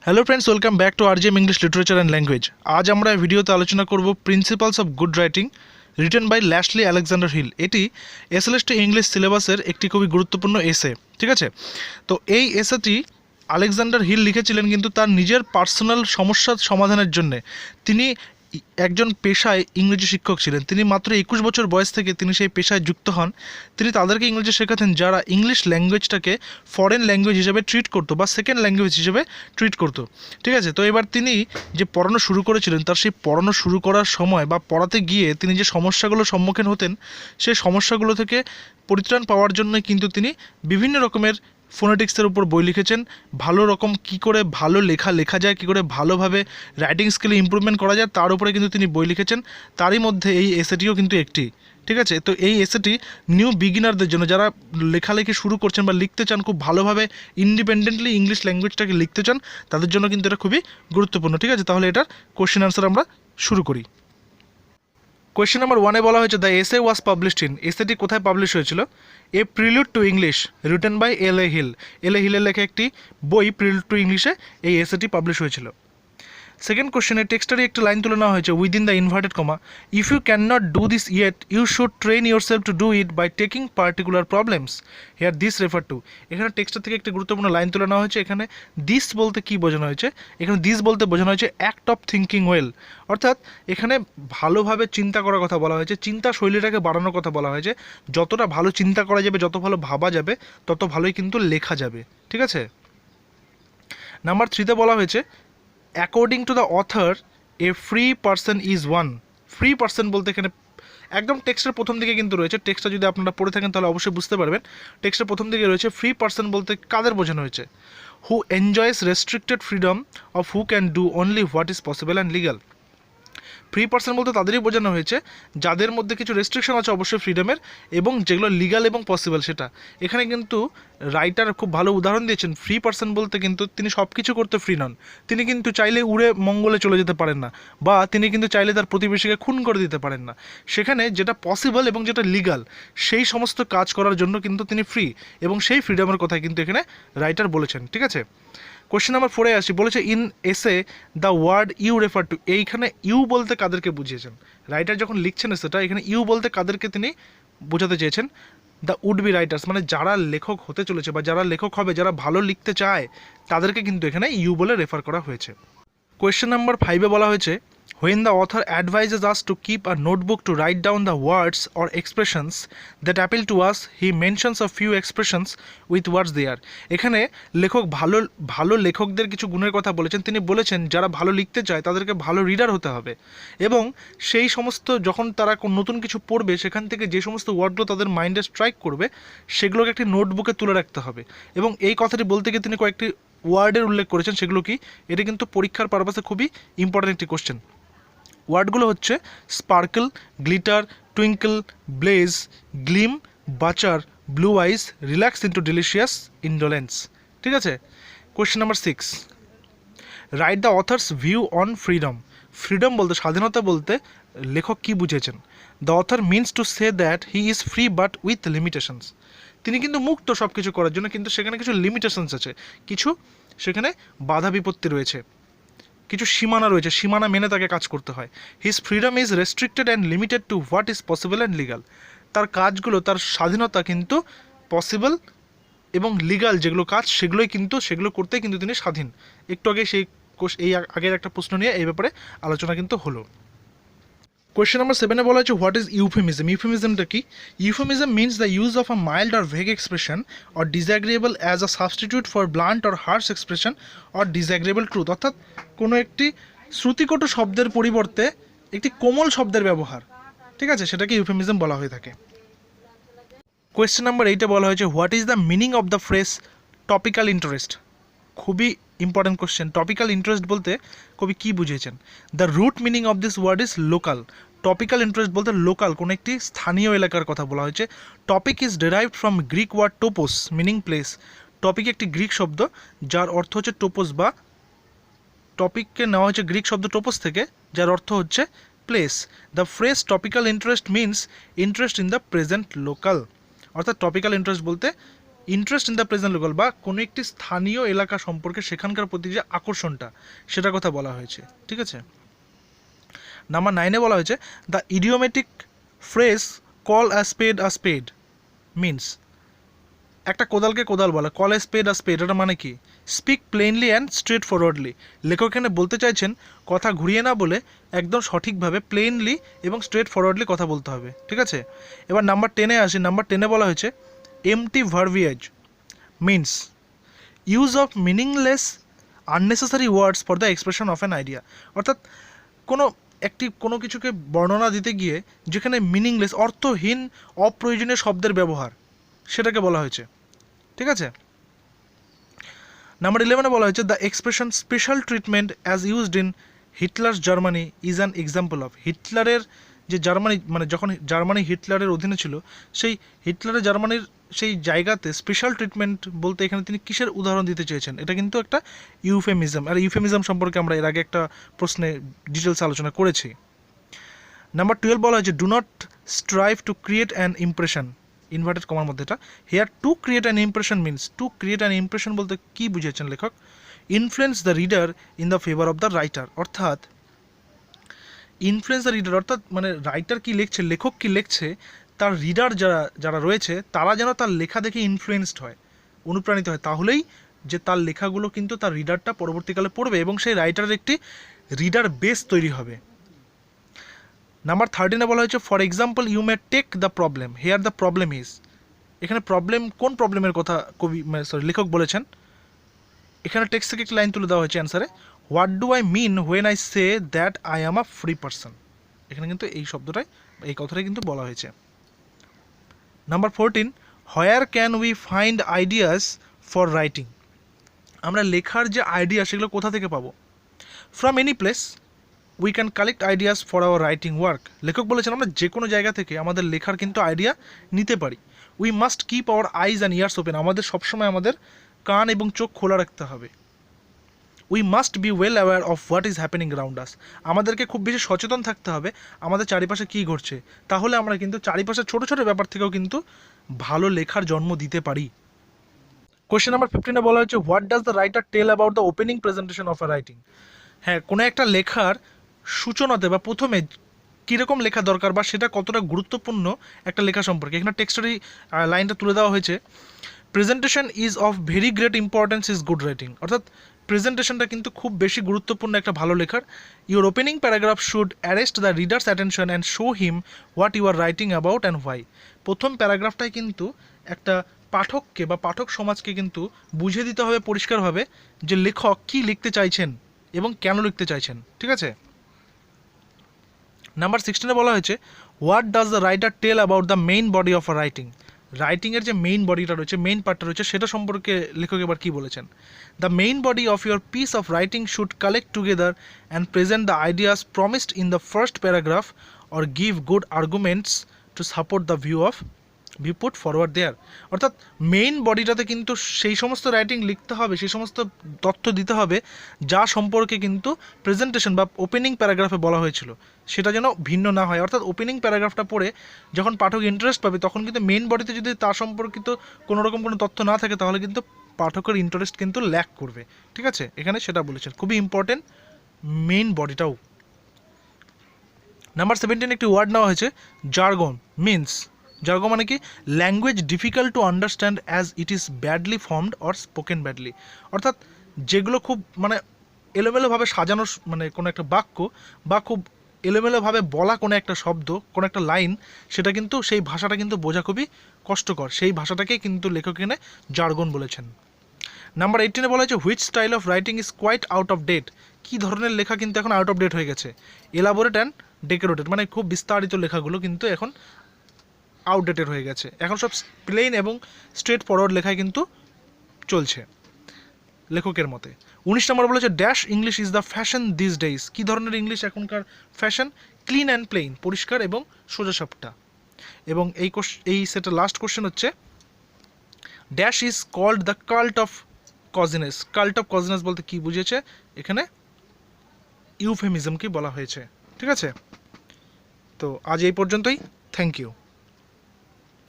Hello friends, welcome back to RGM English literature and language. আজ আমরা এই ভিডিওতে আলোচনা করব principles of good writing, written by Lashley Alexander Hill. এটি এসএলএসটি ইংলিশ সিলেবাসের একটি খুবই গুরুত্বপূর্ণ এসে, ঠিক আছে। তো এই এসেটি আলেকজান্ডার হিল লিখেছিলেন কিন্তু তার নিজের পার্সোনাল সমস্যার সমাধানের জন্যে। তিনি একজন পেশায় ইংরেজি শিক্ষক ছিলেন। তিনি মাত্র 21 বছর বয়স থেকে তিনি সেই পেশায় যুক্ত হন। তিনি তাদেরকে ইংরেজি শেখাতেন যারা ইংলিশ ল্যাঙ্গুয়েজটাকে ফরেন ল্যাঙ্গুয়েজ হিসেবে ট্রিট করতো বা সেকেন্ড ল্যাঙ্গুয়েজ হিসেবে ট্রিট করতো, ঠিক আছে। তো এবার তিনি যে পড়ানো শুরু করেছিলেন, তার সেই পড়ানো শুরু করার সময় বা পড়াতে গিয়ে তিনি যে সমস্যাগুলোর সম্মুখীন হতেন, সেই সমস্যাগুলো থেকে পরিত্রাণ পাওয়ার জন্য কিন্তু তিনি বিভিন্ন রকমের ফোনেটিক্সের উপর বই লিখেছেন। ভালো রকম কী করে ভালো লেখা যায়, কী করে ভালোভাবে রাইটিং স্কিলে ইমপ্রুভমেন্ট করা যায়, তার উপরে কিন্তু তিনি বই লিখেছেন। তারই মধ্যে এই এসেটিও কিন্তু একটি, ঠিক আছে। তো এই এসেটি নিউ বিগিনারদের জন্য, যারা লেখালেখি শুরু করছেন বা লিখতে চান, খুব ভালোভাবে ইন্ডিপেন্ডেন্টলি ইংলিশ ল্যাঙ্গুয়েজটাকে লিখতে চান, তাদের জন্য কিন্তু এটা খুবই গুরুত্বপূর্ণ, ঠিক আছে। তাহলে এটার কোশ্চেন আনসার আমরা শুরু করি। কোয়েশ্চেন নাম্বার 1-এ বলা হয়েছে the essay was published in, এসেটি কোথায় পাবলিশ হয়েছিল? A prelude to English written by L A. Hill. L A. হিলের লেখা একটি বই প্রিলুড টু ইংলিশে এই এসেটি পাবলিশ হয়েছিল। সেকেন্ড কোশ্চেনে টেক্সটারই একটি লাইন তুলে নেওয়া হয়েছে within the inverted comma, if you can not do this yet you should train yourself to do it by taking particular problems here this refer to. এখানে টেক্সটার থেকে একটি গুরুত্বপূর্ণ লাইন তুলে নেওয়া হয়েছে। এখানে দিস বলতে কী বোঝানো হয়েছে? এখানে দিস বলতে বোঝানো হয়েছে অ্যাক্ট অফ থিঙ্কিং ওয়েল, অর্থাৎ এখানে ভালোভাবে চিন্তা করার কথা বলা হয়েছে, চিন্তা শৈলীটাকে বাড়ানোর কথা বলা হয়েছে। যতটা ভালো চিন্তা করা যাবে, যত ভালো ভাবা যাবে, তত ভালোই কিন্তু লেখা যাবে, ঠিক আছে। নাম্বার 3-তে বলা হয়েছে according to the author A free person is one. Free person বলতে এখানে একদম টেক্সটের প্রথম দিকে কিন্তু রয়েছে। টেক্সটটা যদি আপনারা পড়ে থাকেন তাহলে অবশ্যই বুঝতে পারবেন। টেক্সটের প্রথম দিকে রয়েছে ফ্রি পার্সন বলতে কাদের বোঝানো হয়েছে? Who enjoys restricted freedom of who can do only what is possible and legal. Free person বলতে তাদেরই বোঝানো হয়েছে যাদের মধ্যে কিছু রেস্ট্রিকশন আছে অবশ্যই ফ্রিডমের, এবং যেগুলো লিগাল এবং পসিবল সেটা। এখানে কিন্তু রাইটার খুব ভালো উদাহরণ দিয়েছেন। ফ্রি পার্সন বলতে কিন্তু তিনি সব কিছু করতে ফ্রি নন। তিনি কিন্তু চাইলে উড়ে মঙ্গলে চলে যেতে পারেন না, বা তিনি কিন্তু চাইলে তার প্রতিবেশীকে খুন করে দিতে পারেন না। সেখানে যেটা পসিবল এবং যেটা লিগাল, সেই সমস্ত কাজ করার জন্য কিন্তু তিনি ফ্রি, এবং সেই ফ্রিডমের কথাই কিন্তু এখানে রাইটার বলেছেন, ঠিক আছে। কোশ্চেন নাম্বার 4-এ আসি, বলেছে in essay the word you refer to. এইখানে ইউ বলতে কাদেরকে বুঝিয়েছেন? রাইটার যখন লিখছেন সেটা, এখানে ইউ বলতে কাদেরকে তিনি বোঝাতে চেয়েছেন? দ্য উড বি রাইটার্স, মানে যারা লেখক হতে চলেছে বা যারা লেখক হবে, যারা ভালো লিখতে চায়, তাদেরকে কিন্তু এখানে ইউ বলে রেফার করা হয়েছে। কোয়েশ্চেন নাম্বার 5-এ বলা হয়েছে when the author advises us to keep a notebook to write down the words or expressions that appeal to us, he mentions a few expressions with words there. এখানে লেখক ভালো ভালো লেখকদের কিছু গুণের কথা বলেছেন। তিনি বলেছেন যারা ভালো লিখতে চায় তাদেরকে ভালো রিডার হতে হবে, এবং সেই সমস্ত যখন তারা নতুন কিছু পড়বে, সেখান থেকে যে সমস্ত ওয়ার্ডগুলো তাদের মাইন্ডে স্ট্রাইক করবে, সেগুলোকে একটি নোটবুকে তুলে রাখতে হবে। এবং এই কথাটি বলতে গিয়ে তিনি কয়েকটি ওয়ার্ডের উল্লেখ করেছেন। সেগুলো কি? এটা কিন্তু পরীক্ষার পারপাসে খুবই ইম্পর্টেন্ট একটি কোশ্চেন। ওয়ার্ডগুলো হচ্ছে sparkle, glitter, twinkle, blaze, gleam, বাচার, blue ice, relax into delicious indolence, ঠিক আছে। Question number 6, write the author's view on freedom. Freedom বলতে, স্বাধীনতা বলতে লেখক কী বুঝেছেন? The author means to say that he is free but with limitations. তিনি কিন্তু মুক্ত সব কিছু করার জন্য, কিন্তু সেখানে কিছু লিমিটেশনস আছে, কিছু সেখানে বাধা বিপত্তি রয়েছে, কিছু সীমানা রয়েছে, সীমানা মেনে তাকে কাজ করতে হয়। His freedom is restricted and limited to what is possible and legal. তার কাজগুলো, তার স্বাধীনতা কিন্তু পসিবল এবং লিগাল যেগুলো কাজ, সেগুলোই কিন্তু, সেগুলো করতেই কিন্তু তিনি স্বাধীন। একটু আগে এই আগের একটা প্রশ্ন নিয়ে এই ব্যাপারে আলোচনা কিন্তু হলো। কোয়েশ্চেন নাম্বার 7-এ বলা হচ্ছে হোয়াট ইজ ইউফেমিজম। ইউফেমিজমটা কি? Euphemism means the use of a mild or vague expression or disagreeable as a substitute for blunt or harsh expression or disagreeable truth. অর্থাৎ কোনো একটি শ্রুতিকটু শব্দের পরিবর্তে একটি কোমল শব্দের ব্যবহার, ঠিক আছে, সেটাকে ইউফেমিজম বলা হয়ে থাকে। কোয়েশ্চেন নাম্বার 8-এ বলা হয়েছে what is the meaning of the phrase topical interest. খুবই ইম্পর্টেন্ট কোশ্চেন। টপিক্যাল ইন্টারেস্ট বলতে কবি কী বুঝিয়েছেন? The root meaning of this word is local. Topical interest বলতে লোকাল, কোনো একটি স্থানীয় এলাকার কথা বলা হয়েছে। Topic is derived from Greek word topos meaning place. Topic একটি গ্রিক শব্দ যার অর্থ হচ্ছে টোপোস, বা টপিককে নেওয়া হয়েছে গ্রিক শব্দ টোপোস থেকে, যার অর্থ হচ্ছে place. The phrase topical interest means interest in the present local. অর্থাৎ টপিক্যাল ইন্টারেস্ট বলতে interest in the present local, বা কোনো একটি স্থানীয় এলাকা সম্পর্কে সেখানকার প্রতি যে আকর্ষণটা সেটার কথা বলা হয়েছে। ঠিক আছে। নাম্বার 9-এ বলা হয়েছে the idiomatic phrase call a spade means, একটা কোদালকে কোদাল বলা, কল এ স্পেড এটা মানে কি? Speak plainly and straightforwardly. লেখক এখানে বলতে চাইছেন কথা ঘুরিয়ে না বলে একদম সঠিকভাবে প্লেনলি এবং স্ট্রেট ফরওয়ার্ডলি কথা বলতে হবে। ঠিক আছে। এবার নাম্বার 10-এ আসি। নাম্বার 10-এ বলা হয়েছে empty verbiage means use of meaningless unnecessary words for the expression of an idea. অর্থাৎ কোনো কিছুকে বর্ণনা দিতে গিয়ে যেখানে মিনিংলেস অর্থহীন অপ্রয়োজনীয় শব্দের ব্যবহার সেটাকে বলা হয়েছে। ঠিক আছে। নাম্বার 11-এ বলা হয়েছে the expression special treatment as used in Hitler's Germany is an example of. হিটলারের যে জার্মানি, মানে যখন জার্মানি হিটলারের অধীনে ছিল, সেই হিটলারের জার্মানির সেই জায়গাতে স্পেশাল ট্রিটমেন্ট বলতে এখানে তিনি কিসের উদাহরণ দিতে চেয়েছেন? এটা কিন্তু একটা ইউফেমিজম, আর ইউফেমিজম সম্পর্কে আমরা এর আগে একটা প্রশ্নে ডিটেলস আলোচনা করেছি। নাম্বার 12 বলা হয়েছে do not strive to create an impression, inverted কমার মধ্যে এটা। Here to create an impression means, to create an impression বলতে কী বুঝিয়েছেন লেখক? Influence the reader in the favour of the writer. অর্থাৎ ইনফ্লুয়েন্স দ্য রিডার অর্থাৎ মানে রাইটার কী লিখছে, লেখক কী লিখছে, তার রিডার যারা রয়েছে তারা যেন তার লেখা দেখে ইনফ্লুয়েন্সড হয়, অনুপ্রাণিত হয়, তাহলেই যে তার লেখাগুলো কিন্তু তার রিডারটা পরবর্তীকালে পড়বে এবং সেই রাইটারের একটি রিডার বেস তৈরি হবে। নাম্বার 13-এ বলা হয়েছে for example you may take the problem, here the problem is. এখানে প্রবলেম, কোন প্রবলেমের কথা লেখক বলেছেন? এখানে টেক্সট থেকে একটি লাইন তুলে দেওয়া হয়েছে অ্যান্সারে, what do I mean when I say that I am a free person. এখানে কিন্তু এই শব্দটাই, এই কথাটাই কিন্তু বলা হয়েছে। Number 14 where can we find ideas for writing. আমরা লেখার যে আইডিয়া সেগুলো কোথা থেকে পাবো? From any place we can collect ideas for our writing work. লেখক বলেছেন আমরা যে কোনো জায়গা থেকে আমাদের লেখার কিন্তু আইডিয়া নিতে পারি। We must keep our eyes and years open, আমাদের সবসময় আমাদের কান এবং চোখ খোলা রাখতে হবে। We must be well aware of what is happening around us, আমাদেরকে খুব বেশি সচেতন থাকতে হবে আমাদের চারিপাশে কী ঘটছে, তাহলে আমরা কিন্তু চারিপাশে ছোটো ছোটো ব্যাপার থেকেও কিন্তু ভালো লেখার জন্ম দিতে পারি। কোয়েশ্চেন নাম্বার 15-এ বলা হচ্ছে what does the writer tell about the opening presentation of a writing. হ্যাঁ, কোনো একটা লেখার সূচনাতে বা প্রথমে কীরকম লেখা দরকার বা সেটা কতটা গুরুত্বপূর্ণ একটা লেখা সম্পর্কে এখানে টেক্সটারি লাইনটা তুলে দেওয়া হয়েছে, presentation is of very great importance is good writing. অর্থাৎ প্রেজেন্টেশনটা কিন্তু খুব বেশি গুরুত্বপূর্ণ একটা ভালো লেখার। Your opening paragraph should arrest the reader's attention and show him what you are writing about and why. প্রথম প্যারাগ্রাফটাই কিন্তু একটা পাঠককে বা পাঠক সমাজকে কিন্তু বুঝিয়ে দিতে হবে পরিষ্কারভাবে যে লেখক কী লিখতে চাইছেন এবং কেন লিখতে চাইছেন। ঠিক আছে। নাম্বার 16-এ বলা হয়েছে what does the writer tell about the main body of a writing. রাইটিংয়ের যে মেইন বডিটা রয়েছে, মেইন পার্টটা রয়েছে, সেটা সম্পর্কে লেখক এবার কী বলেছেন? The main body of your piece of writing should collect together and present the ideas promised in the first paragraph or give good arguments to support the view put forward there. অর্থাৎ main বডিটাতে কিন্তু সেই সমস্ত writing লিখতে হবে, সেই সমস্ত তথ্য দিতে হবে যা সম্পর্কে কিন্তু প্রেজেন্টেশন বা ওপেনিং প্যারাগ্রাফে বলা হয়েছিল সেটা যেন ভিন্ন না হয়। অর্থাৎ ওপেনিং প্যারাগ্রাফটা পড়ে যখন পাঠক ইন্টারেস্ট পাবে তখন কিন্তু মেইন বডিতে যদি তার সম্পর্কিত কোনো রকম কোনো তথ্য না থাকে তাহলে কিন্তু পাঠকের ইন্টারেস্ট কিন্তু ল্যাক করবে। ঠিক আছে, এখানে সেটা বলেছেন, খুবই ইম্পর্টেন্ট মেইন বডিটাও। নাম্বার 17 একটি ওয়ার্ড নেওয়া হয়েছে জার্গন মিনস, জার্গন মানে কি? Language difficult to understand as it is badly formed or spoken badly. অর্থাৎ যেগুলো খুব মানে এলোমেলোভাবে সাজানো, মানে কোনো একটা বাক্য বা খুব এলোমেলোভাবে বলা কোনো একটা শব্দ, কোনো একটা লাইন, সেটা কিন্তু সেই ভাষাটা কিন্তু বোঝা খুবই কষ্টকর, সেই ভাষাটাকেই কিন্তু লেখক এখানে জার্গন বলেছেন। নাম্বার 18-এ বলা হয়েছে which style of writing is quite out of date. কী ধরনের লেখা কিন্তু এখন আউট অফ ডেট হয়ে গেছে? এলাবোরেট অ্যান্ড ডেকোরেটেড, মানে খুব বিস্তারিত লেখাগুলো কিন্তু এখন আউটডেটেড হয়ে গেছে, এখন সব প্লেন এবং স্ট্রেট ফরওয়ার্ড লেখায় কিন্তু চলছে লেখকের মতে। 19 নম্বর বলেছে dash English is the fashion these days. কী ধরনের ইংলিশ এখনকার ফ্যাশন? ক্লিন অ্যান্ড প্লেন, পরিষ্কার এবং সোজাসাপটা। এবং এই সেটা লাস্ট কোশ্চেন হচ্ছে dash is called the cult of cosiness. Cult of cosiness বলতে কী বুঝিয়েছে? এখানে ইউফেমিজমকে বলা হয়েছে। ঠিক আছে, তো আজ এই পর্যন্তই। Thank you.